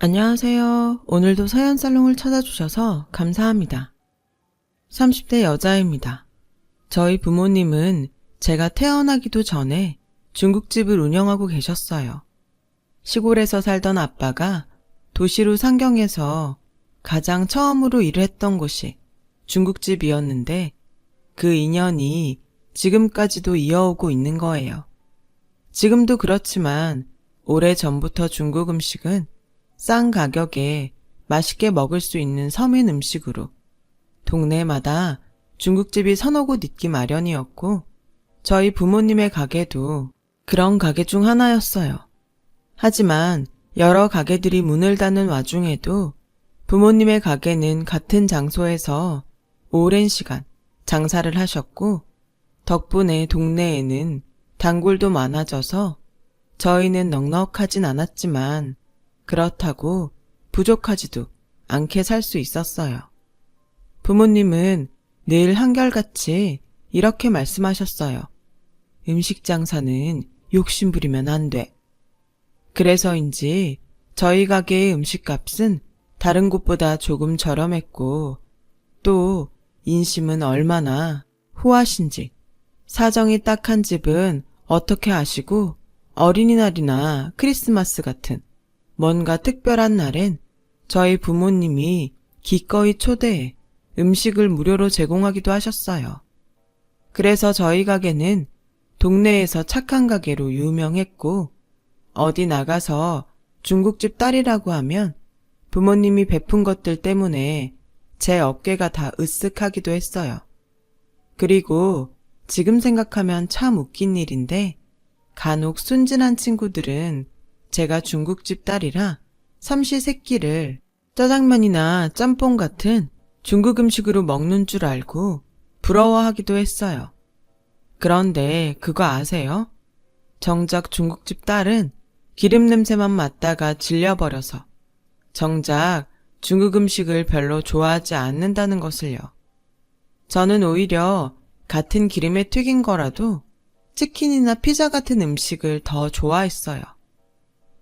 안녕하세요. 오늘도 서연살롱을 찾아주셔서 감사합니다. 30대 여자입니다. 저희 부모님은 제가 태어나기도 전에 중국집을 운영하고 계셨어요. 시골에서 살던 아빠가 도시로 상경해서 가장 처음으로 일을 했던 곳이 중국집이었는데 그 인연이 지금까지도 이어오고 있는 거예요. 지금도 그렇지만 오래전부터 중국 음식은 싼 가격에 맛있게 먹을 수 있는 서민 음식으로 동네마다 중국집이 서너 곳 있기 마련이었고 저희 부모님의 가게도 그런 가게 중 하나였어요. 하지만 여러 가게들이 문을 닫는 와중에도 부모님의 가게는 같은 장소에서 오랜 시간 장사를 하셨고 덕분에 동네에는 단골도 많아져서 저희는 넉넉하진 않았지만 그렇다고 부족하지도 않게 살 수 있었어요. 부모님은 늘 한결같이 이렇게 말씀하셨어요. 음식 장사는 욕심부리면 안 돼. 그래서인지 저희 가게의 음식값은 다른 곳보다 조금 저렴했고 또 인심은 얼마나 후하신지 사정이 딱한 집은 어떻게 아시고 어린이날이나 크리스마스 같은 뭔가 특별한 날엔 저희 부모님이 기꺼이 초대해 음식을 무료로 제공하기도 하셨어요. 그래서 저희 가게는 동네에서 착한 가게로 유명했고 어디 나가서 중국집 딸이라고 하면 부모님이 베푼 것들 때문에 제 어깨가 다 으쓱하기도 했어요. 그리고 지금 생각하면 참 웃긴 일인데 간혹 순진한 친구들은 제가 중국집 딸이라 삼시세끼를 짜장면이나 짬뽕 같은 중국 음식으로 먹는 줄 알고 부러워하기도 했어요. 그런데 그거 아세요? 정작 중국집 딸은 기름 냄새만 맡다가 질려버려서 정작 중국 음식을 별로 좋아하지 않는다는 것을요. 저는 오히려 같은 기름에 튀긴 거라도 치킨이나 피자 같은 음식을 더 좋아했어요.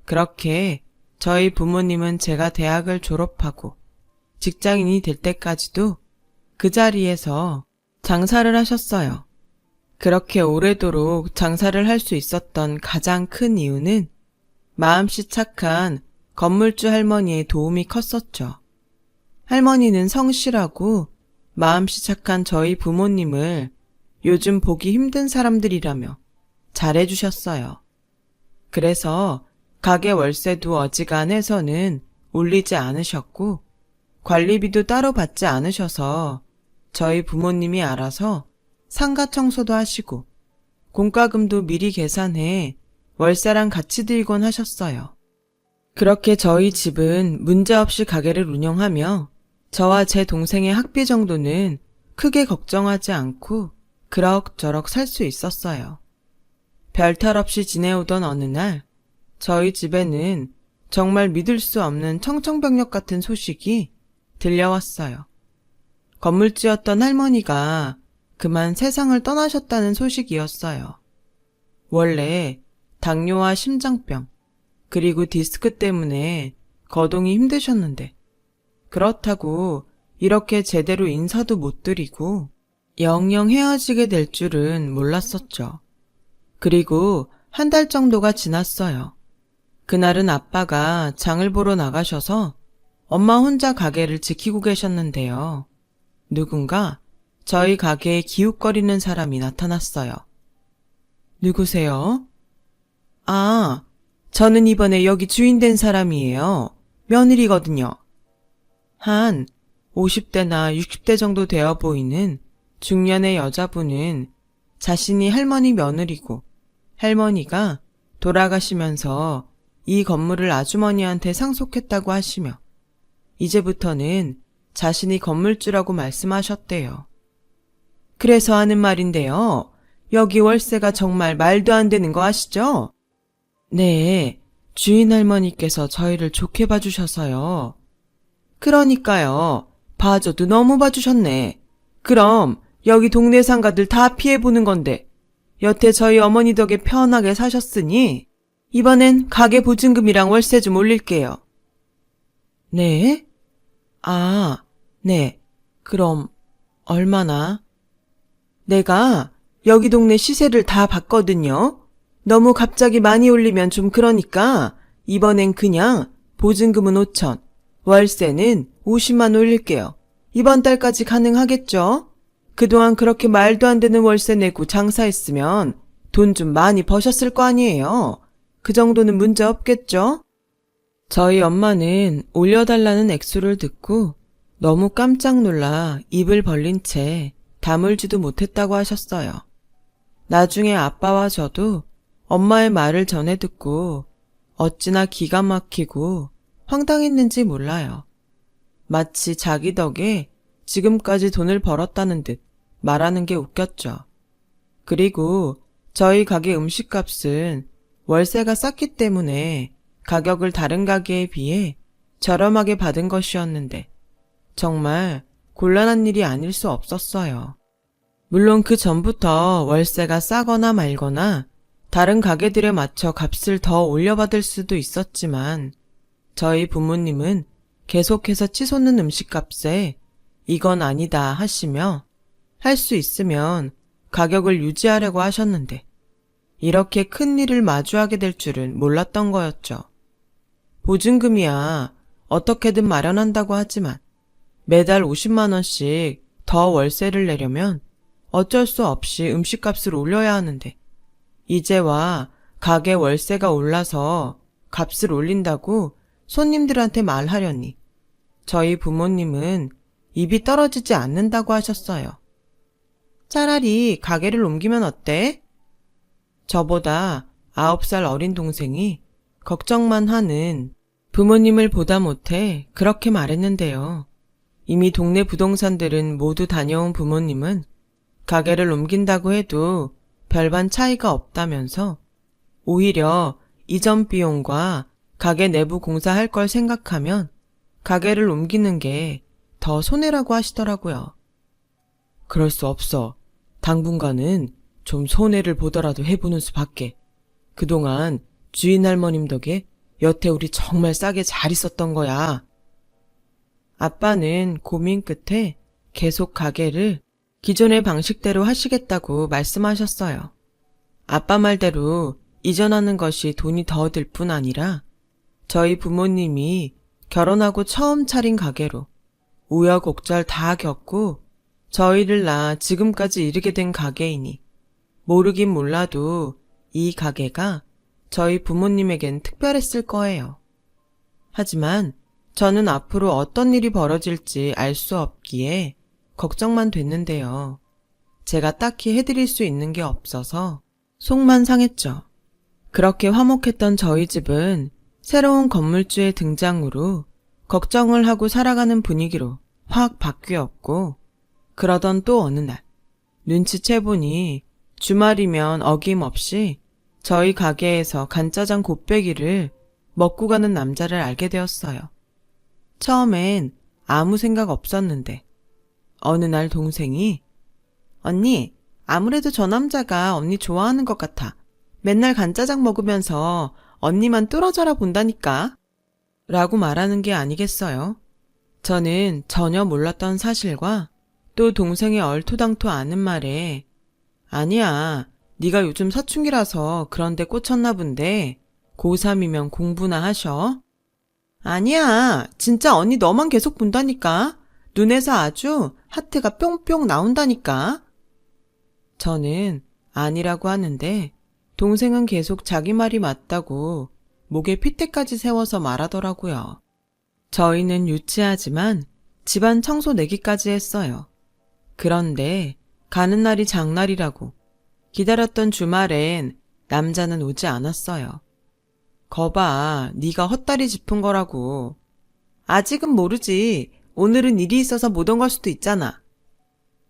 그렇게 저희 부모님은 제가 대학을 졸업하고 직장인이 될 때까지도 그 자리에서 장사를 하셨어요. 그렇게 오래도록 장사를 할 수 있었던 가장 큰 이유는 마음씨 착한 건물주 할머니의 도움이 컸었죠. 할머니는 성실하고 마음씨 착한 저희 부모님을 요즘 보기 힘든 사람들이라며 잘해주셨어요. 그래서 가게 월세도 어지간해서는 올리지 않으셨고 관리비도 따로 받지 않으셔서 저희 부모님이 알아서 상가 청소도 하시고 공과금도 미리 계산해 월세랑 같이 들곤 하셨어요. 그렇게 저희 집은 문제없이 가게를 운영하며 저와 제 동생의 학비 정도는 크게 걱정하지 않고 그럭저럭 살 수 있었어요. 별탈 없이 지내오던 어느 날 저희 집에는 정말 믿을 수 없는 청천벽력 같은 소식이 들려왔어요. 건물주였던 할머니가 그만 세상을 떠나셨다는 소식이었어요. 원래 당뇨와 심장병 그리고 디스크 때문에 거동이 힘드셨는데 그렇다고 이렇게 제대로 인사도 못 드리고 영영 헤어지게 될 줄은 몰랐었죠. 그리고 한 달 정도가 지났어요. 그날은 아빠가 장을 보러 나가셔서 엄마 혼자 가게를 지키고 계셨는데요. 누군가 저희 가게에 기웃거리는 사람이 나타났어요. 누구세요? 아, 저는 이번에 여기 주인 된 사람이에요. 며느리거든요. 한 50대나 60대 정도 되어 보이는 중년의 여자분은 자신이 할머니 며느리고 할머니가 돌아가시면서 이 건물을 아주머니한테 상속했다고 하시며 이제부터는 자신이 건물주라고 말씀하셨대요. 그래서 하는 말인데요. 여기 월세가 정말 말도 안 되는 거 아시죠? 네, 주인 할머니께서 저희를 좋게 봐주셔서요. 그러니까요. 봐줘도 너무 봐주셨네. 그럼 여기 동네 상가들 다 피해보는 건데 여태 저희 어머니 덕에 편하게 사셨으니 이번엔 가게 보증금이랑 월세 좀 올릴게요. 네? 아, 네. 그럼 얼마나? 내가 여기 동네 시세를 다 봤거든요. 너무 갑자기 많이 올리면 좀 그러니까 이번엔 그냥 보증금은 5천, 월세는 50만 올릴게요. 이번 달까지 가능하겠죠? 그동안 그렇게 말도 안 되는 월세 내고 장사했으면 돈 좀 많이 버셨을 거 아니에요. 그 정도는 문제 없겠죠? 저희 엄마는 올려달라는 액수를 듣고 너무 깜짝 놀라 입을 벌린 채 다물지도 못했다고 하셨어요. 나중에 아빠와 저도 엄마의 말을 전해 듣고 어찌나 기가 막히고 황당했는지 몰라요. 마치 자기 덕에 지금까지 돈을 벌었다는 듯 말하는 게 웃겼죠. 그리고 저희 가게 음식값은 월세가 쌌기 때문에 가격을 다른 가게에 비해 저렴하게 받은 것이었는데 정말 곤란한 일이 아닐 수 없었어요. 물론 그 전부터 월세가 싸거나 말거나 다른 가게들에 맞춰 값을 더 올려받을 수도 있었지만 저희 부모님은 계속해서 치솟는 음식값에 이건 아니다 하시며 할 수 있으면 가격을 유지하려고 하셨는데 이렇게 큰 일을 마주하게 될 줄은 몰랐던 거였죠. 보증금이야 어떻게든 마련한다고 하지만 매달 50만 원씩 더 월세를 내려면 어쩔 수 없이 음식값을 올려야 하는데 이제와 가게 월세가 올라서 값을 올린다고 손님들한테 말하려니 저희 부모님은 입이 떨어지지 않는다고 하셨어요. 차라리 가게를 옮기면 어때? 저보다 9살 어린 동생이 걱정만 하는 부모님을 보다 못해 그렇게 말했는데요. 이미 동네 부동산들은 모두 다녀온 부모님은 가게를 옮긴다고 해도 별반 차이가 없다면서 오히려 이전 비용과 가게 내부 공사할 걸 생각하면 가게를 옮기는 게 더 손해라고 하시더라고요. 그럴 수 없어. 당분간은 좀 손해를 보더라도 해보는 수밖에. 그동안 주인 할머님 덕에 여태 우리 정말 싸게 잘 있었던 거야. 아빠는 고민 끝에 계속 가게를 기존의 방식대로 하시겠다고 말씀하셨어요. 아빠 말대로 이전하는 것이 돈이 더 들 뿐 아니라 저희 부모님이 결혼하고 처음 차린 가게로 우여곡절 다 겪고 저희를 낳아 지금까지 이르게 된 가게이니 모르긴 몰라도 이 가게가 저희 부모님에겐 특별했을 거예요. 하지만 저는 앞으로 어떤 일이 벌어질지 알 수 없기에 걱정만 됐는데요. 제가 딱히 해드릴 수 있는 게 없어서 속만 상했죠. 그렇게 화목했던 저희 집은 새로운 건물주의 등장으로 걱정을 하고 살아가는 분위기로 확 바뀌었고 그러던 또 어느 날 눈치채보니 주말이면 어김없이 저희 가게에서 간짜장 곱빼기를 먹고 가는 남자를 알게 되었어요. 처음엔 아무 생각 없었는데 어느 날 동생이 언니, 아무래도 저 남자가 언니 좋아하는 것 같아. 맨날 간짜장 먹으면서 언니만 뚫어져라 본다니까. 라고 말하는 게 아니겠어요. 저는 전혀 몰랐던 사실과 또 동생의 얼토당토 않은 말에 아니야, 네가 요즘 사춘기라서 그런데 꽂혔나 본데 고3이면 공부나 하셔. 아니야, 진짜 언니 너만 계속 본다니까. 눈에서 아주 하트가 뿅뿅 나온다니까. 저는 아니라고 하는데 동생은 계속 자기 말이 맞다고 목에 핏대까지 세워서 말하더라고요. 저희는 유치하지만 집안 청소 내기까지 했어요. 그런데 가는 날이 장날이라고 기다렸던 주말엔 남자는 오지 않았어요. 거봐, 네가 헛다리 짚은 거라고. 아직은 모르지. 오늘은 일이 있어서 못 온 걸 수도 있잖아.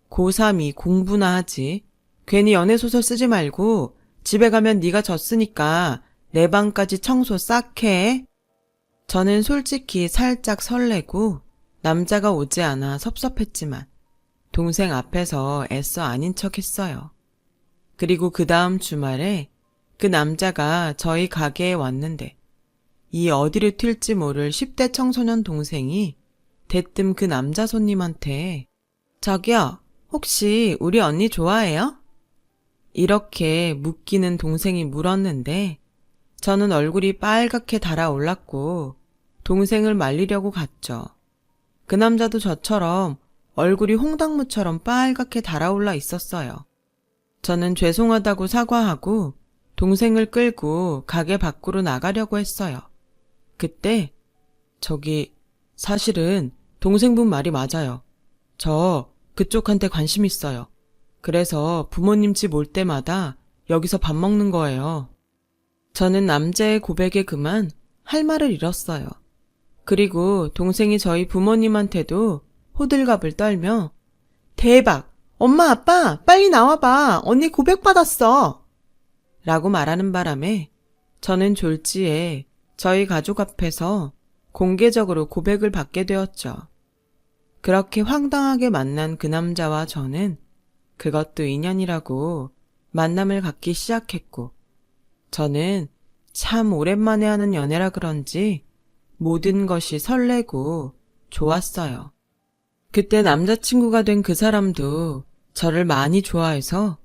고3이 공부나 하지. 괜히 연애소설 쓰지 말고 집에 가면 네가 졌으니까 내 방까지 청소 싹 해. 저는 솔직히 살짝 설레고 남자가 오지 않아 섭섭했지만 동생 앞에서 애써 아닌 척 했어요. 그리고 그 다음 주말에 그 남자가 저희 가게에 왔는데 이 어디로 튈지 모를 10대 청소년 동생이 대뜸 그 남자 손님한테 저기요, 혹시 우리 언니 좋아해요? 이렇게 묻기는 동생이 물었는데 저는 얼굴이 빨갛게 달아올랐고 동생을 말리려고 갔죠. 그 남자도 저처럼 얼굴이 홍당무처럼 빨갛게 달아올라 있었어요. 저는 죄송하다고 사과하고 동생을 끌고 가게 밖으로 나가려고 했어요. 그때 저기 사실은 동생분 말이 맞아요. 저 그쪽한테 관심 있어요. 그래서 부모님 집 올 때마다 여기서 밥 먹는 거예요. 저는 남자의 고백에 그만 할 말을 잃었어요. 그리고 동생이 저희 부모님한테도 호들갑을 떨며 대박! 엄마 아빠 빨리 나와봐! 언니 고백받았어! 라고 말하는 바람에 저는 졸지에 저희 가족 앞에서 공개적으로 고백을 받게 되었죠. 그렇게 황당하게 만난 그 남자와 저는 그것도 인연이라고 만남을 갖기 시작했고 저는 참 오랜만에 하는 연애라 그런지 모든 것이 설레고 좋았어요. 그때 남자친구가 된 그 사람도 저를 많이 좋아해서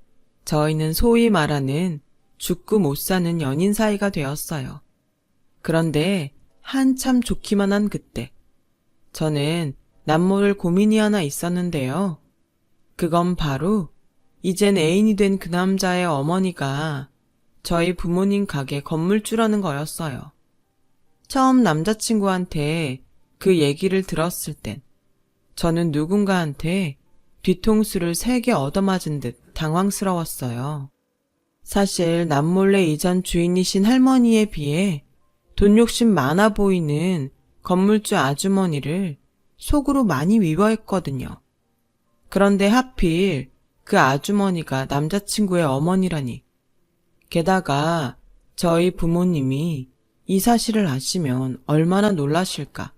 저희는 소위 말하는 죽고 못 사는 연인 사이가 되었어요. 그런데 한참 좋기만 한 그때 저는 남모를 고민이 하나 있었는데요. 그건 바로 이젠 애인이 된 그 남자의 어머니가 저희 부모님 가게 건물주라는 거였어요. 처음 남자친구한테 그 얘기를 들었을 땐 저는 누군가한테 뒤통수를 3개 얻어맞은 듯 당황스러웠어요. 사실 남몰래 이전 주인이신 할머니에 비해 돈 욕심 많아 보이는 건물주 아주머니를 속으로 많이 미워했거든요. 그런데 하필 그 아주머니가 남자친구의 어머니라니. 게다가 저희 부모님이 이 사실을 아시면 얼마나 놀라실까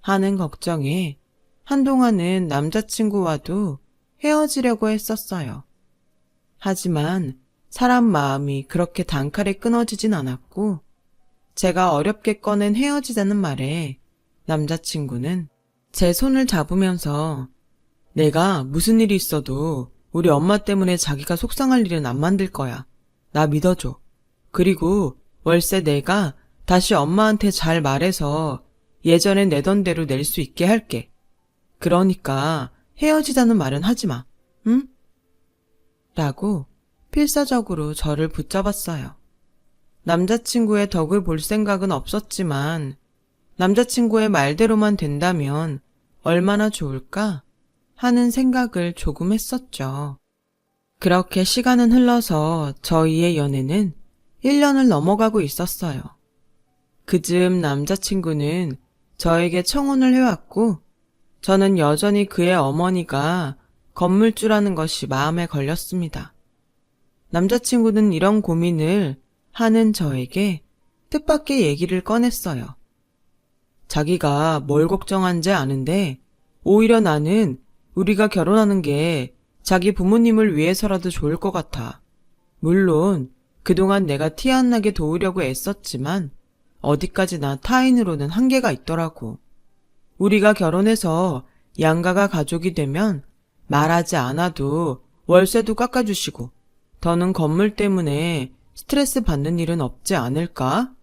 하는 걱정에 한동안은 남자친구와도 헤어지려고 했었어요. 하지만 사람 마음이 그렇게 단칼에 끊어지진 않았고 제가 어렵게 꺼낸 헤어지자는 말에 남자친구는 제 손을 잡으면서 내가 무슨 일이 있어도 우리 엄마 때문에 자기가 속상할 일은 안 만들 거야. 나 믿어줘. 그리고 월세 내가 다시 엄마한테 잘 말해서 예전에 내던 대로 낼 수 있게 할게. 그러니까 헤어지자는 말은 하지 마. 응? 라고 필사적으로 저를 붙잡았어요. 남자친구의 덕을 볼 생각은 없었지만 남자친구의 말대로만 된다면 얼마나 좋을까 하는 생각을 조금 했었죠. 그렇게 시간은 흘러서 저희의 연애는 1년을 넘어가고 있었어요. 그즈음 남자친구는 저에게 청혼을 해왔고 저는 여전히 그의 어머니가 건물주라는 것이 마음에 걸렸습니다. 남자친구는 이런 고민을 하는 저에게 뜻밖의 얘기를 꺼냈어요. 자기가 뭘 걱정한지 아는데 오히려 나는 우리가 결혼하는 게 자기 부모님을 위해서라도 좋을 것 같아. 물론 그동안 내가 티 안 나게 도우려고 애썼지만 어디까지나 타인으로는 한계가 있더라고. 우리가 결혼해서 양가가 가족이 되면 말하지 않아도 월세도 깎아주시고 더는 건물 때문에 스트레스 받는 일은 없지 않을까?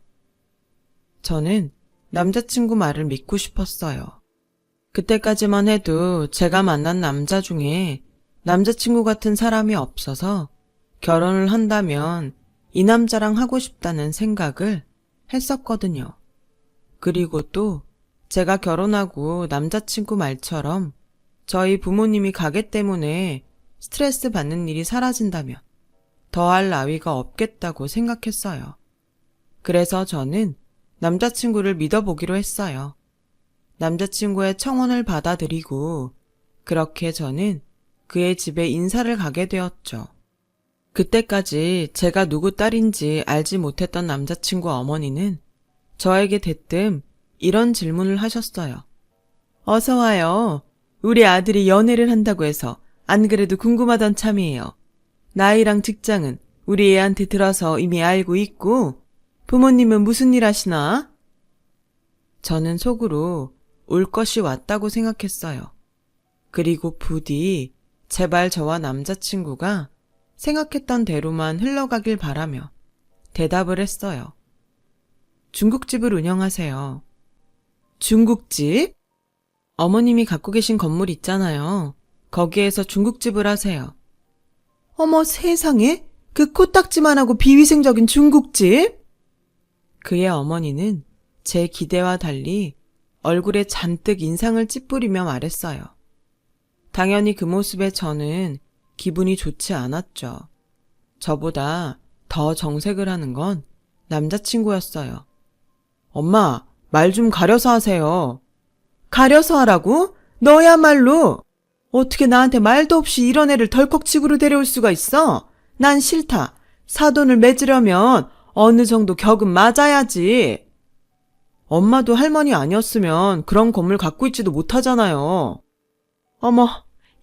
저는 남자친구 말을 믿고 싶었어요. 그때까지만 해도 제가 만난 남자 중에 남자친구 같은 사람이 없어서 결혼을 한다면 이 남자랑 하고 싶다는 생각을 했었거든요. 그리고 또 제가 결혼하고 남자친구 말처럼 저희 부모님이 가게 때문에 스트레스 받는 일이 사라진다면 더할 나위가 없겠다고 생각했어요. 그래서 저는 남자친구를 믿어보기로 했어요. 남자친구의 청혼을 받아들이고 그렇게 저는 그의 집에 인사를 가게 되었죠. 그때까지 제가 누구 딸인지 알지 못했던 남자친구 어머니는 저에게 대뜸 이런 질문을 하셨어요. 어서 와요. 우리 아들이 연애를 한다고 해서 안 그래도 궁금하던 참이에요. 나이랑 직장은 우리 애한테 들어서 이미 알고 있고 부모님은 무슨 일 하시나? 저는 속으로 올 것이 왔다고 생각했어요. 그리고 부디 제발 저와 남자친구가 생각했던 대로만 흘러가길 바라며 대답을 했어요. 중국집을 운영하세요. 중국집? 어머님이 갖고 계신 건물 있잖아요. 거기에서 중국집을 하세요. 어머 세상에? 그 코딱지만하고 비위생적인 중국집? 그의 어머니는 제 기대와 달리 얼굴에 잔뜩 인상을 찌푸리며 말했어요. 당연히 그 모습에 저는 기분이 좋지 않았죠. 저보다 더 정색을 하는 건 남자친구였어요. 엄마, 말 좀 가려서 하세요. 가려서 하라고? 너야말로! 어떻게 나한테 말도 없이 이런 애를 덜컥 집으로 데려올 수가 있어? 난 싫다. 사돈을 맺으려면 어느 정도 격은 맞아야지. 엄마도 할머니 아니었으면 그런 건물 갖고 있지도 못하잖아요. 어머,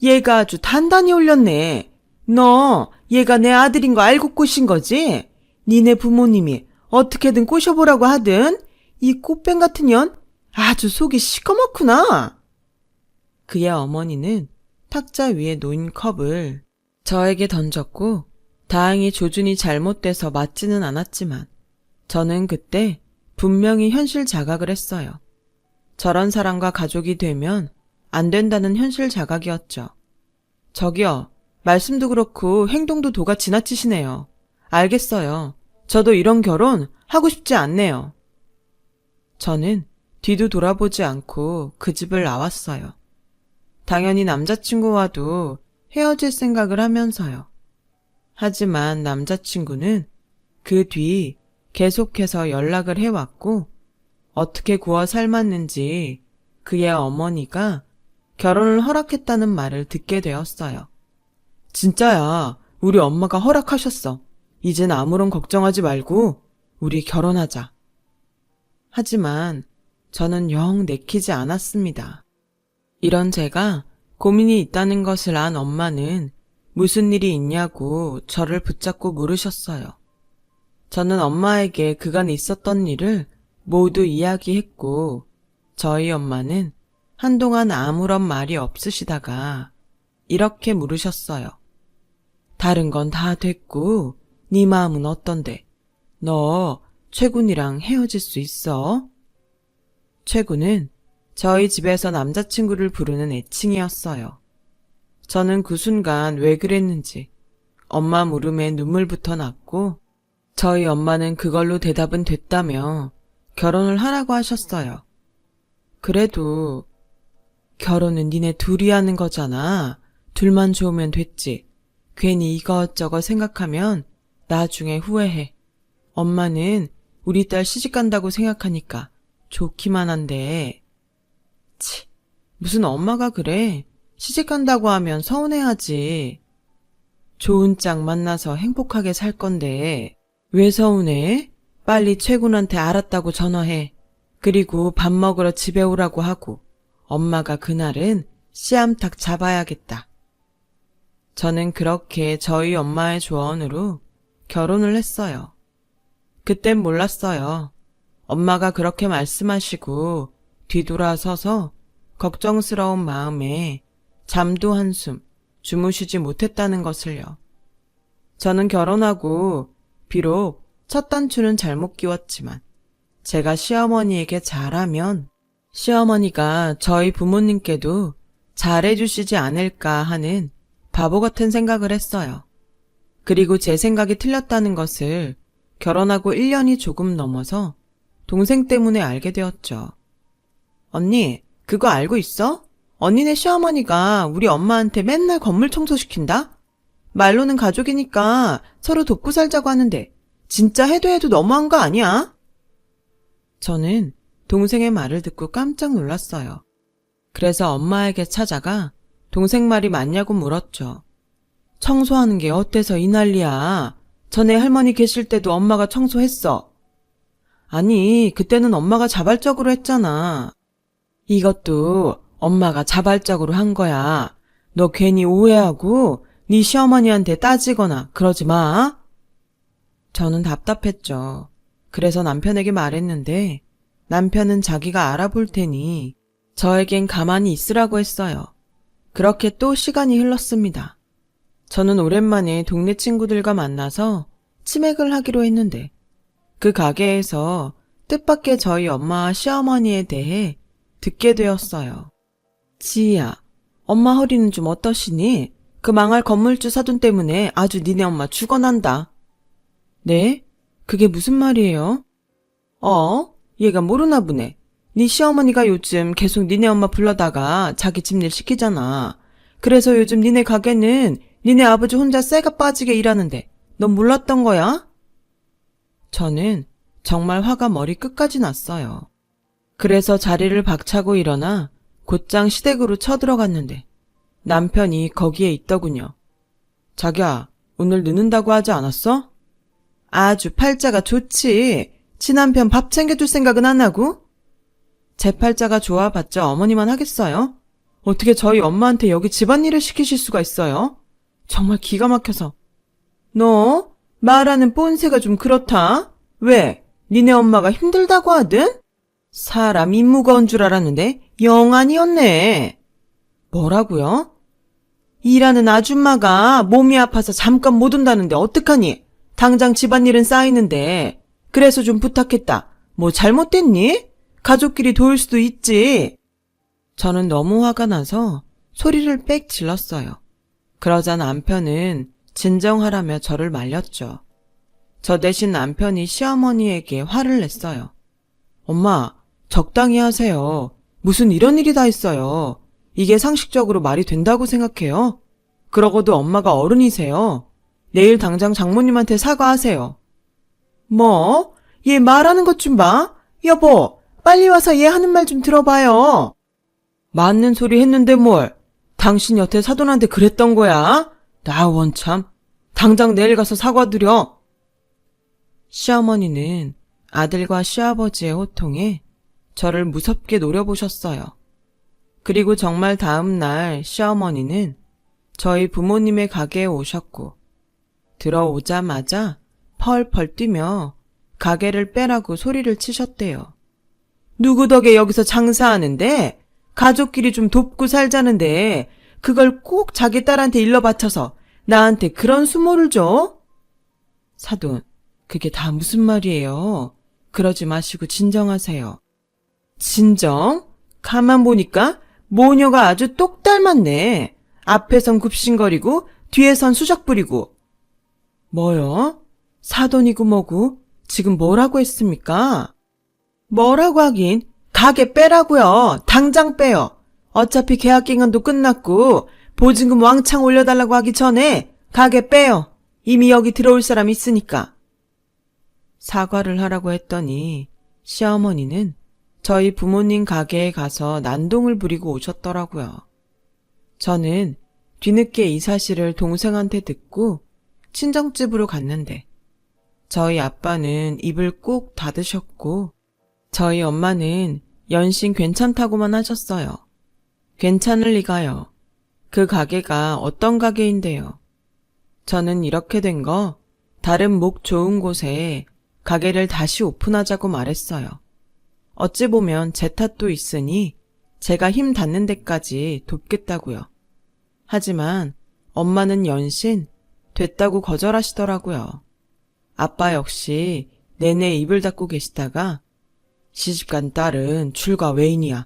얘가 아주 단단히 올렸네. 너 얘가 내 아들인 거 알고 꼬신 거지? 니네 부모님이 어떻게든 꼬셔보라고 하든 이 꽃뱀 같은 년 아주 속이 시커멓구나. 그의 어머니는 탁자 위에 놓인 컵을 저에게 던졌고 다행히 조준이 잘못돼서 맞지는 않았지만 저는 그때 분명히 현실 자각을 했어요. 저런 사람과 가족이 되면 안 된다는 현실 자각이었죠. 저기요, 말씀도 그렇고 행동도 도가 지나치시네요. 알겠어요. 저도 이런 결혼 하고 싶지 않네요. 저는 뒤도 돌아보지 않고 그 집을 나왔어요. 당연히 남자친구와도 헤어질 생각을 하면서요. 하지만 남자친구는 그 뒤 계속해서 연락을 해왔고 어떻게 구워 삶았는지 그의 어머니가 결혼을 허락했다는 말을 듣게 되었어요. 진짜야, 우리 엄마가 허락하셨어. 이젠 아무런 걱정하지 말고 우리 결혼하자. 하지만 저는 영 내키지 않았습니다. 이런 제가 고민이 있다는 것을 안 엄마는 무슨 일이 있냐고 저를 붙잡고 물으셨어요. 저는 엄마에게 그간 있었던 일을 모두 이야기했고 저희 엄마는 한동안 아무런 말이 없으시다가 이렇게 물으셨어요. 다른 건 다 됐고 네 마음은 어떤데? 너 최군이랑 헤어질 수 있어? 최군은 저희 집에서 남자친구를 부르는 애칭이었어요. 저는 그 순간 왜 그랬는지 엄마 물음에 눈물부터 났고 저희 엄마는 그걸로 대답은 됐다며 결혼을 하라고 하셨어요. 그래도 결혼은 니네 둘이 하는 거잖아. 둘만 좋으면 됐지. 괜히 이것저것 생각하면 나중에 후회해. 엄마는 우리 딸 시집간다고 생각하니까 좋기만 한데. 치, 무슨 엄마가 그래. 시집간다고 하면 서운해하지. 좋은 짝 만나서 행복하게 살 건데 왜 서운해? 빨리 최군한테 알았다고 전화해. 그리고 밥 먹으러 집에 오라고 하고 엄마가 그날은 씨암탉 잡아야겠다. 저는 그렇게 저희 엄마의 조언으로 결혼을 했어요. 그땐 몰랐어요. 엄마가 그렇게 말씀하시고 뒤돌아서서 걱정스러운 마음에 잠도 한숨 주무시지 못했다는 것을요. 저는 결혼하고 비록 첫 단추는 잘못 끼웠지만 제가 시어머니에게 잘하면 시어머니가 저희 부모님께도 잘해주시지 않을까 하는 바보 같은 생각을 했어요. 그리고 제 생각이 틀렸다는 것을 결혼하고 1년이 조금 넘어서 동생 때문에 알게 되었죠. 언니, 그거 알고 있어? 언니네 시어머니가 우리 엄마한테 맨날 건물 청소시킨다? 말로는 가족이니까 서로 돕고 살자고 하는데 진짜 해도 너무한 거 아니야? 저는 동생의 말을 듣고 깜짝 놀랐어요. 그래서 엄마에게 찾아가 동생 말이 맞냐고 물었죠. 청소하는 게 어때서 이 난리야? 전에 할머니 계실 때도 엄마가 청소했어. 아니, 그때는 엄마가 자발적으로 했잖아. 이것도 엄마가 자발적으로 한 거야. 너 괜히 오해하고 네 시어머니한테 따지거나 그러지 마. 저는 답답했죠. 그래서 남편에게 말했는데 남편은 자기가 알아볼 테니 저에겐 가만히 있으라고 했어요. 그렇게 또 시간이 흘렀습니다. 저는 오랜만에 동네 친구들과 만나서 치맥을 하기로 했는데 그 가게에서 뜻밖의 저희 엄마와 시어머니에 대해 듣게 되었어요. 지희야, 엄마 허리는 좀 어떠시니? 그 망할 건물주 사돈 때문에 아주 니네 엄마 죽어난다. 네? 그게 무슨 말이에요? 얘가 모르나 보네. 네 시어머니가 요즘 계속 니네 엄마 불러다가 자기 집일 시키잖아. 그래서 요즘 니네 가게는 니네 아버지 혼자 쇠가 빠지게 일하는데 넌 몰랐던 거야? 저는 정말 화가 머리 끝까지 났어요. 그래서 자리를 박차고 일어나 곧장 시댁으로 쳐들어갔는데 남편이 거기에 있더군요. 자기야, 오늘 늦는다고 하지 않았어? 아주 팔자가 좋지. 친남편 밥 챙겨줄 생각은 안 하고? 제 팔자가 좋아봤자 어머니만 하겠어요? 어떻게 저희 엄마한테 여기 집안일을 시키실 수가 있어요? 정말 기가 막혀서. 너 말하는 뽐새가 좀 그렇다. 왜? 니네 엄마가 힘들다고 하든? 사람 입 무거운 줄 알았는데 영 아니었네. 뭐라고요? 일하는 아줌마가 몸이 아파서 잠깐 못 온다는데 어떡하니? 당장 집안일은 쌓이는데. 그래서 좀 부탁했다. 뭐 잘못됐니? 가족끼리 도울 수도 있지. 저는 너무 화가 나서 소리를 빽 질렀어요. 그러자 남편은 진정하라며 저를 말렸죠. 저 대신 남편이 시어머니에게 화를 냈어요. 엄마, 적당히 하세요. 무슨 이런 일이 다 있어요. 이게 상식적으로 말이 된다고 생각해요? 그러고도 엄마가 어른이세요. 내일 당장 장모님한테 사과하세요. 뭐? 얘 말하는 것 좀 봐. 여보, 빨리 와서 얘 하는 말 좀 들어봐요. 맞는 소리 했는데 뭘. 당신 여태 사돈한테 그랬던 거야? 나 원참. 당장 내일 가서 사과드려. 시어머니는 아들과 시아버지의 호통에 저를 무섭게 노려보셨어요. 그리고 정말 다음 날 시어머니는 저희 부모님의 가게에 오셨고 들어오자마자 펄펄 뛰며 가게를 빼라고 소리를 치셨대요. 누구 덕에 여기서 장사하는데? 가족끼리 좀 돕고 살자는데 그걸 꼭 자기 딸한테 일러 바쳐서 나한테 그런 수모를 줘? 사돈, 그게 다 무슨 말이에요? 그러지 마시고 진정하세요. 진정? 가만 보니까 모녀가 아주 똑 닮았네. 앞에선 굽신거리고 뒤에선 수작 부리고. 뭐요? 사돈이고 뭐고 지금 뭐라고 했습니까? 뭐라고 하긴 가게 빼라고요. 당장 빼요. 어차피 계약 기간도 끝났고 보증금 왕창 올려달라고 하기 전에 가게 빼요. 이미 여기 들어올 사람 있으니까. 사과를 하라고 했더니 시어머니는 저희 부모님 가게에 가서 난동을 부리고 오셨더라고요. 저는 뒤늦게 이 사실을 동생한테 듣고 친정집으로 갔는데 저희 아빠는 입을 꼭 닫으셨고 저희 엄마는 연신 괜찮다고만 하셨어요. 괜찮을 리가요. 그 가게가 어떤 가게인데요. 저는 이렇게 된 거 다른 목 좋은 곳에 가게를 다시 오픈하자고 말했어요. 어찌 보면 제 탓도 있으니 제가 힘 닿는 데까지 돕겠다고요. 하지만 엄마는 연신 됐다고 거절하시더라고요. 아빠 역시 내내 입을 닫고 계시다가 시집간 딸은 출가 외인이야.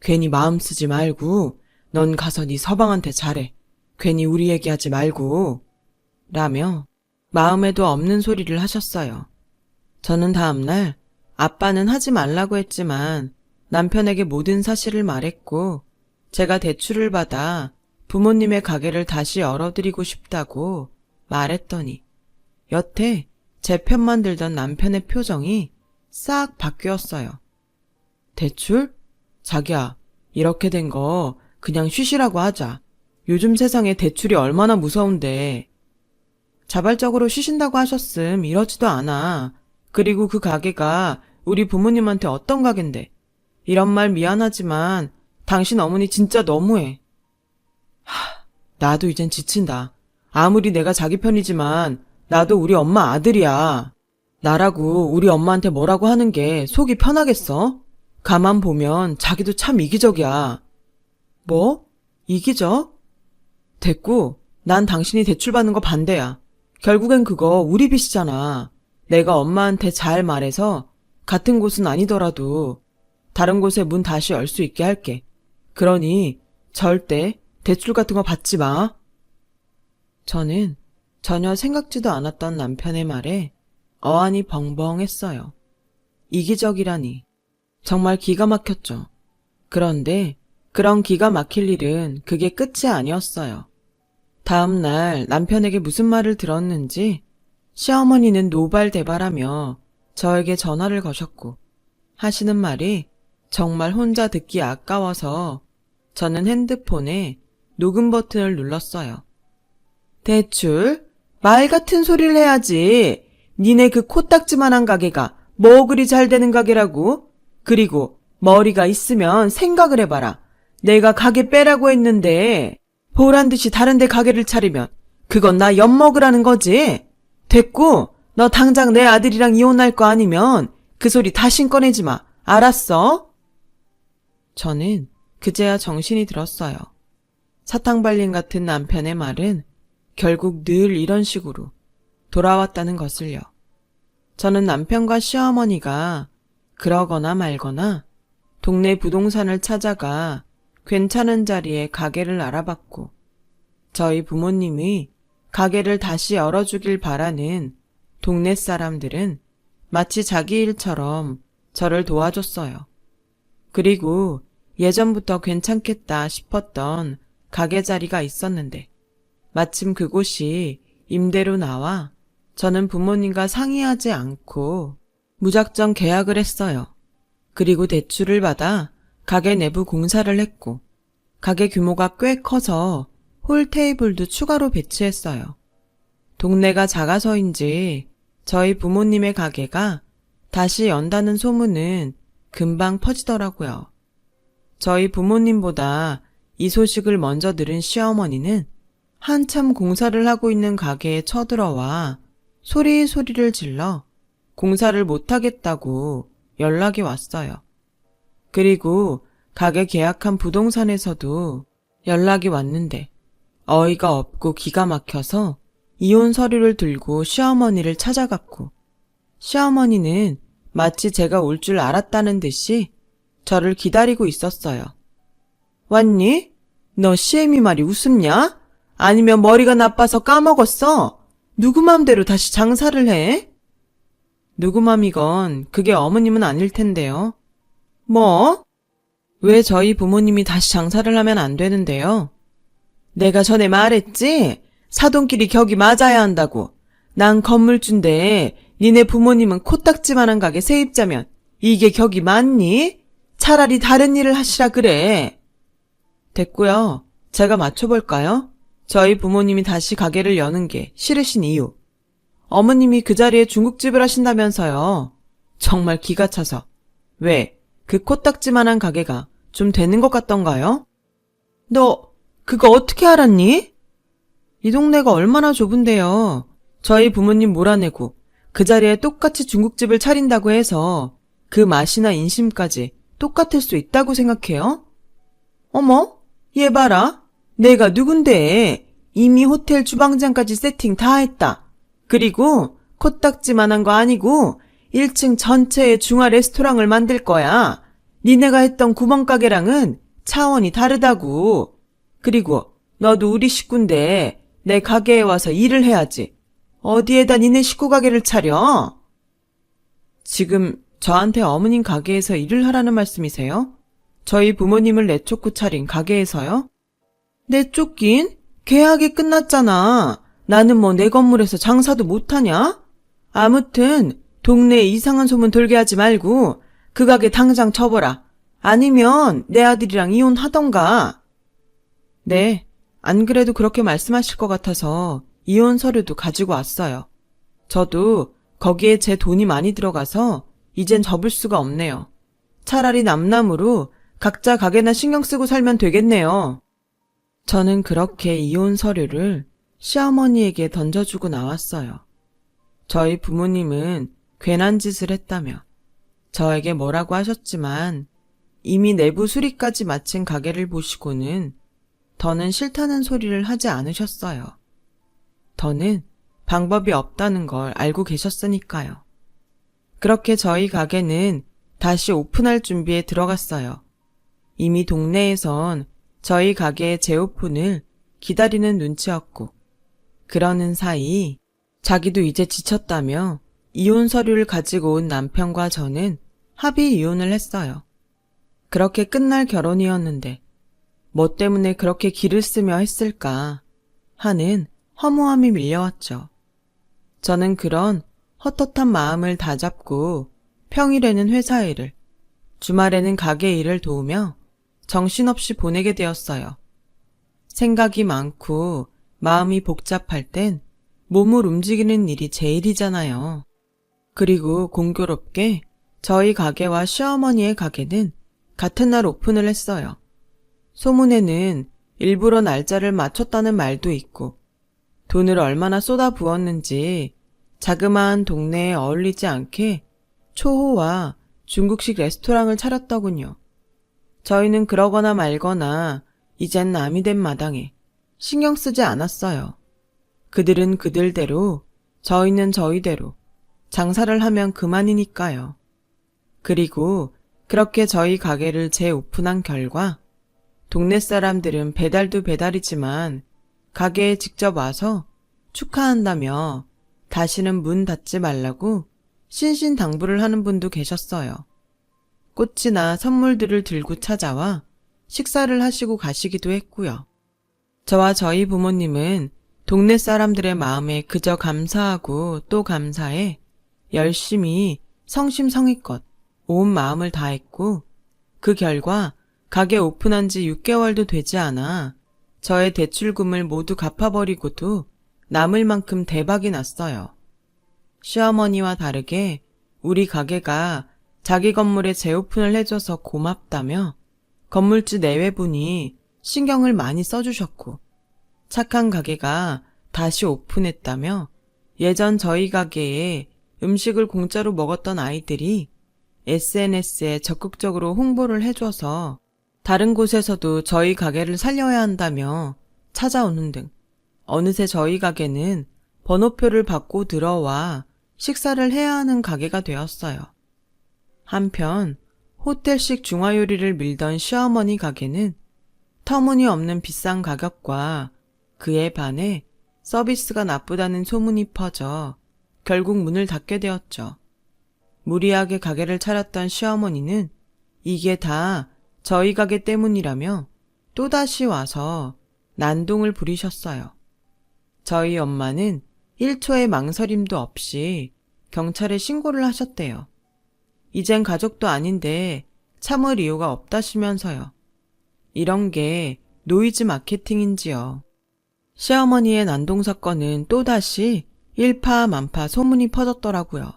괜히 마음 쓰지 말고 넌 가서 네 서방한테 잘해. 괜히 우리 얘기하지 말고 라며 마음에도 없는 소리를 하셨어요. 저는 다음날 아빠는 하지 말라고 했지만 남편에게 모든 사실을 말했고 제가 대출을 받아 부모님의 가게를 다시 열어드리고 싶다고 말했더니 여태 제 편만 들던 남편의 표정이 싹 바뀌었어요. 대출? 자기야, 이렇게 된 거 그냥 쉬시라고 하자. 요즘 세상에 대출이 얼마나 무서운데. 자발적으로 쉬신다고 하셨음 이러지도 않아. 그리고 그 가게가 우리 부모님한테 어떤 가게인데. 이런 말 미안하지만 당신 어머니 진짜 너무해. 나도 이젠 지친다. 아무리 내가 자기 편이지만 나도 우리 엄마 아들이야. 나라고 우리 엄마한테 뭐라고 하는 게 속이 편하겠어? 가만 보면 자기도 참 이기적이야. 뭐? 이기적? 됐고, 난 당신이 대출 받는 거 반대야. 결국엔 그거 우리 빚이잖아. 내가 엄마한테 잘 말해서 같은 곳은 아니더라도 다른 곳에 문 다시 열 수 있게 할게. 그러니 절대 대출 같은 거 받지 마. 저는 전혀 생각지도 않았던 남편의 말에 어안이 벙벙했어요. 이기적이라니. 정말 기가 막혔죠. 그런데 그런 기가 막힐 일은 그게 끝이 아니었어요. 다음 날 남편에게 무슨 말을 들었는지 시어머니는 노발대발하며 저에게 전화를 거셨고 하시는 말이 정말 혼자 듣기 아까워서 저는 핸드폰에 녹음 버튼을 눌렀어요. 대출? 말 같은 소리를 해야지. 니네 그 코딱지만한 가게가 뭐 그리 잘 되는 가게라고? 그리고 머리가 있으면 생각을 해봐라. 내가 가게 빼라고 했는데 보란 듯이 다른 데 가게를 차리면 그건 나 엿먹으라는 거지. 됐고, 너 당장 내 아들이랑 이혼할 거 아니면 그 소리 다신 꺼내지 마. 알았어? 저는 그제야 정신이 들었어요. 사탕발림 같은 남편의 말은 결국 늘 이런 식으로 돌아왔다는 것을요. 저는 남편과 시어머니가 그러거나 말거나 동네 부동산을 찾아가 괜찮은 자리에 가게를 알아봤고 저희 부모님이 가게를 다시 열어주길 바라는 동네 사람들은 마치 자기 일처럼 저를 도와줬어요. 그리고 예전부터 괜찮겠다 싶었던 가게 자리가 있었는데 마침 그곳이 임대로 나와 저는 부모님과 상의하지 않고 무작정 계약을 했어요. 그리고 대출을 받아 가게 내부 공사를 했고 가게 규모가 꽤 커서 홀 테이블도 추가로 배치했어요. 동네가 작아서인지 저희 부모님의 가게가 다시 연다는 소문은 금방 퍼지더라고요. 저희 부모님보다 이 소식을 먼저 들은 시어머니는 한참 공사를 하고 있는 가게에 쳐들어와 소리소리를 질러 공사를 못하겠다고 연락이 왔어요. 그리고 가게 계약한 부동산에서도 연락이 왔는데 어이가 없고 기가 막혀서 이혼 서류를 들고 시어머니를 찾아갔고 시어머니는 마치 제가 올 줄 알았다는 듯이 저를 기다리고 있었어요. 왔니? 너 시애미 말이 웃음냐? 아니면 머리가 나빠서 까먹었어? 누구 맘대로 다시 장사를 해? 누구 맘이건 그게 어머님은 아닐 텐데요. 뭐? 왜 저희 부모님이 다시 장사를 하면 안 되는데요? 내가 전에 말했지? 사돈끼리 격이 맞아야 한다고. 난 건물주인데 니네 부모님은 코딱지만한 가게 세입자면 이게 격이 맞니? 차라리 다른 일을 하시라 그래. 됐고요. 제가 맞춰볼까요? 저희 부모님이 다시 가게를 여는 게 싫으신 이유. 어머님이 그 자리에 중국집을 하신다면서요. 정말 기가 차서. 왜? 그 코딱지만한 가게가 좀 되는 것 같던가요? 너 그거 어떻게 알았니? 이 동네가 얼마나 좁은데요. 저희 부모님 몰아내고 그 자리에 똑같이 중국집을 차린다고 해서 그 맛이나 인심까지 똑같을 수 있다고 생각해요? 어머, 얘 봐라. 내가 누군데 이미 호텔 주방장까지 세팅 다 했다. 그리고 코딱지만한 거 아니고 1층 전체에 중화 레스토랑을 만들 거야. 니네가 했던 구멍가게랑은 차원이 다르다고. 그리고 너도 우리 식구인데 내 가게에 와서 일을 해야지. 어디에다 니네 식구 가게를 차려? 지금 저한테 어머님 가게에서 일을 하라는 말씀이세요? 저희 부모님을 내쫓고 차린 가게에서요? 내쫓긴? 계약이 끝났잖아. 나는 뭐 내 건물에서 장사도 못하냐? 아무튼 동네에 이상한 소문 돌게 하지 말고 그 가게 당장 접어라. 아니면 내 아들이랑 이혼하던가. 네, 안 그래도 그렇게 말씀하실 것 같아서 이혼 서류도 가지고 왔어요. 저도 거기에 제 돈이 많이 들어가서 이젠 접을 수가 없네요. 차라리 남남으로 각자 가게나 신경 쓰고 살면 되겠네요. 저는 그렇게 이혼 서류를 시어머니에게 던져주고 나왔어요. 저희 부모님은 괜한 짓을 했다며 저에게 뭐라고 하셨지만 이미 내부 수리까지 마친 가게를 보시고는 더는 싫다는 소리를 하지 않으셨어요. 더는 방법이 없다는 걸 알고 계셨으니까요. 그렇게 저희 가게는 다시 오픈할 준비에 들어갔어요. 이미 동네에선 저희 가게의 재오픈을 기다리는 눈치였고, 그러는 사이 자기도 이제 지쳤다며 이혼 서류를 가지고 온 남편과 저는 합의 이혼을 했어요. 그렇게 끝날 결혼이었는데 뭐 때문에 그렇게 기를 쓰며 했을까 하는 허무함이 밀려왔죠. 저는 그런 헛헛한 마음을 다잡고 평일에는 회사 일을, 주말에는 가게 일을 도우며 정신없이 보내게 되었어요. 생각이 많고 마음이 복잡할 땐 몸을 움직이는 일이 제일이잖아요. 그리고 공교롭게 저희 가게와 시어머니의 가게는 같은 날 오픈을 했어요. 소문에는 일부러 날짜를 맞췄다는 말도 있고, 돈을 얼마나 쏟아부었는지 자그마한 동네에 어울리지 않게 초호와 중국식 레스토랑을 차렸더군요. 저희는 그러거나 말거나 이젠 남이 된 마당에 신경 쓰지 않았어요. 그들은 그들대로, 저희는 저희대로 장사를 하면 그만이니까요. 그리고 그렇게 저희 가게를 재오픈한 결과 동네 사람들은 배달도 배달이지만 가게에 직접 와서 축하한다며 다시는 문 닫지 말라고 신신당부를 하는 분도 계셨어요. 꽃이나 선물들을 들고 찾아와 식사를 하시고 가시기도 했고요. 저와 저희 부모님은 동네 사람들의 마음에 그저 감사하고 또 감사해 열심히 성심성의껏 온 마음을 다했고, 그 결과 가게 오픈한 지 6개월도 되지 않아 저의 대출금을 모두 갚아버리고도 남을 만큼 대박이 났어요. 시어머니와 다르게 우리 가게가 자기 건물에 재오픈을 해줘서 고맙다며 건물주 내외분이 신경을 많이 써주셨고, 착한 가게가 다시 오픈했다며 예전 저희 가게에 음식을 공짜로 먹었던 아이들이 SNS에 적극적으로 홍보를 해줘서 다른 곳에서도 저희 가게를 살려야 한다며 찾아오는 등 어느새 저희 가게는 번호표를 받고 들어와 식사를 해야 하는 가게가 되었어요. 한편 호텔식 중화요리를 밀던 시어머니 가게는 터무니없는 비싼 가격과 그에 반해 서비스가 나쁘다는 소문이 퍼져 결국 문을 닫게 되었죠. 무리하게 가게를 차렸던 시어머니는 이게 다 저희 가게 때문이라며 또다시 와서 난동을 부리셨어요. 저희 엄마는 1초의 망설임도 없이 경찰에 신고를 하셨대요. 이젠 가족도 아닌데 참을 이유가 없다시면서요. 이런 게 노이즈 마케팅인지요. 시어머니의 난동 사건은 또다시 일파만파 소문이 퍼졌더라고요.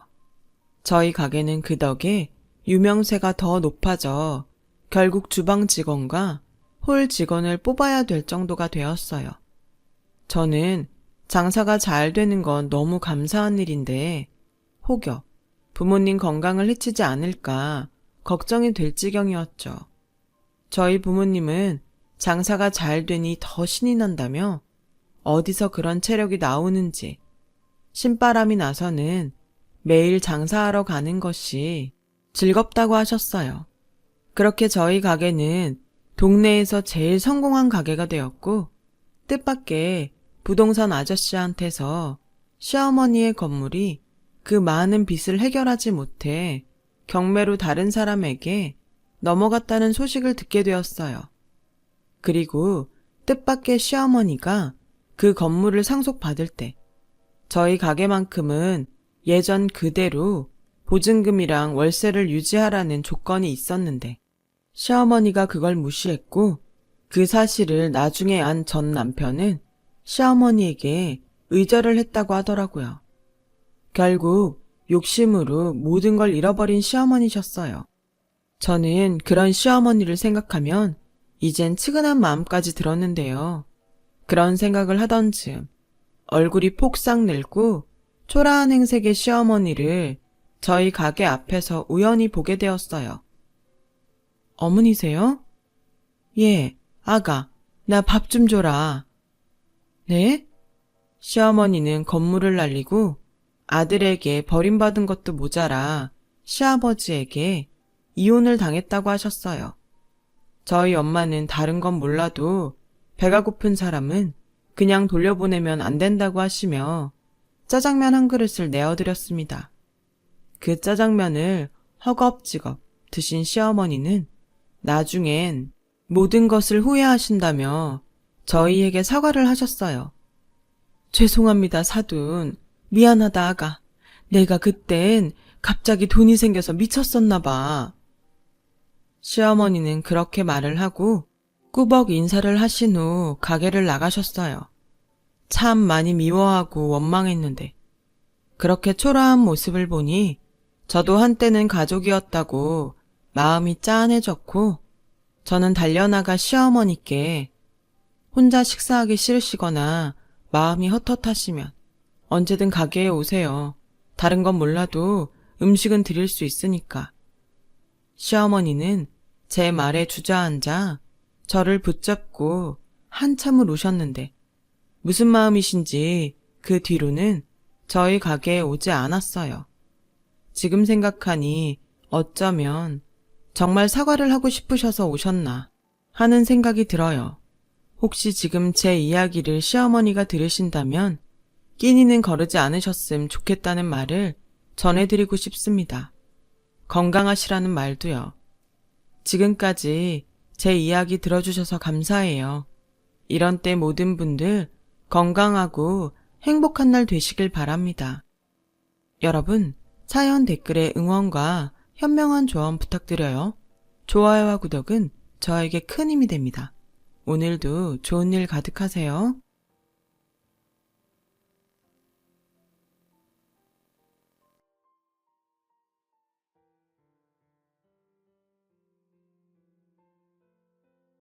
저희 가게는 그 덕에 유명세가 더 높아져 결국 주방 직원과 홀 직원을 뽑아야 될 정도가 되었어요. 저는 장사가 잘 되는 건 너무 감사한 일인데 혹여 부모님 건강을 해치지 않을까 걱정이 될 지경이었죠. 저희 부모님은 장사가 잘 되니 더 신이 난다며 어디서 그런 체력이 나오는지 신바람이 나서는 매일 장사하러 가는 것이 즐겁다고 하셨어요. 그렇게 저희 가게는 동네에서 제일 성공한 가게가 되었고, 뜻밖의 부동산 아저씨한테서 시어머니의 건물이 그 많은 빚을 해결하지 못해 경매로 다른 사람에게 넘어갔다는 소식을 듣게 되었어요. 그리고 뜻밖의 시어머니가 그 건물을 상속받을 때 저희 가게만큼은 예전 그대로 보증금이랑 월세를 유지하라는 조건이 있었는데 시어머니가 그걸 무시했고 그 사실을 나중에 안 전 남편은 시어머니에게 의절을 했다고 하더라고요. 결국 욕심으로 모든 걸 잃어버린 시어머니셨어요. 저는 그런 시어머니를 생각하면 이젠 측은한 마음까지 들었는데요. 그런 생각을 하던 즈음 얼굴이 폭삭 늙고 초라한 행색의 시어머니를 저희 가게 앞에서 우연히 보게 되었어요. 어머니세요? 예, 아가, 나 밥 좀 줘라. 네? 시어머니는 건물을 날리고 아들에게 버림받은 것도 모자라 시아버지에게 이혼을 당했다고 하셨어요. 저희 엄마는 다른 건 몰라도 배가 고픈 사람은 그냥 돌려보내면 안 된다고 하시며 짜장면 한 그릇을 내어드렸습니다. 그 짜장면을 허겁지겁 드신 시어머니는 나중엔 모든 것을 후회하신다며 저희에게 사과를 하셨어요. 죄송합니다, 사돈. 미안하다, 아가. 내가 그땐 갑자기 돈이 생겨서 미쳤었나 봐. 시어머니는 그렇게 말을 하고 꾸벅 인사를 하신 후 가게를 나가셨어요. 참 많이 미워하고 원망했는데 그렇게 초라한 모습을 보니 저도 한때는 가족이었다고 마음이 짠해졌고 저는 달려나가 시어머니께 혼자 식사하기 싫으시거나 마음이 헛헛하시면 언제든 가게에 오세요. 다른 건 몰라도 음식은 드릴 수 있으니까. 시어머니는 제 말에 주저앉아 저를 붙잡고 한참을 우셨는데 무슨 마음이신지 그 뒤로는 저희 가게에 오지 않았어요. 지금 생각하니 어쩌면 정말 사과를 하고 싶으셔서 오셨나 하는 생각이 들어요. 혹시 지금 제 이야기를 시어머니가 들으신다면 끼니는 거르지 않으셨음 좋겠다는 말을 전해드리고 싶습니다. 건강하시라는 말도요. 지금까지 제 이야기 들어주셔서 감사해요. 이런 때 모든 분들 건강하고 행복한 날 되시길 바랍니다. 여러분, 사연 댓글에 응원과 현명한 조언 부탁드려요. 좋아요와 구독은 저에게 큰 힘이 됩니다. 오늘도 좋은 일 가득하세요.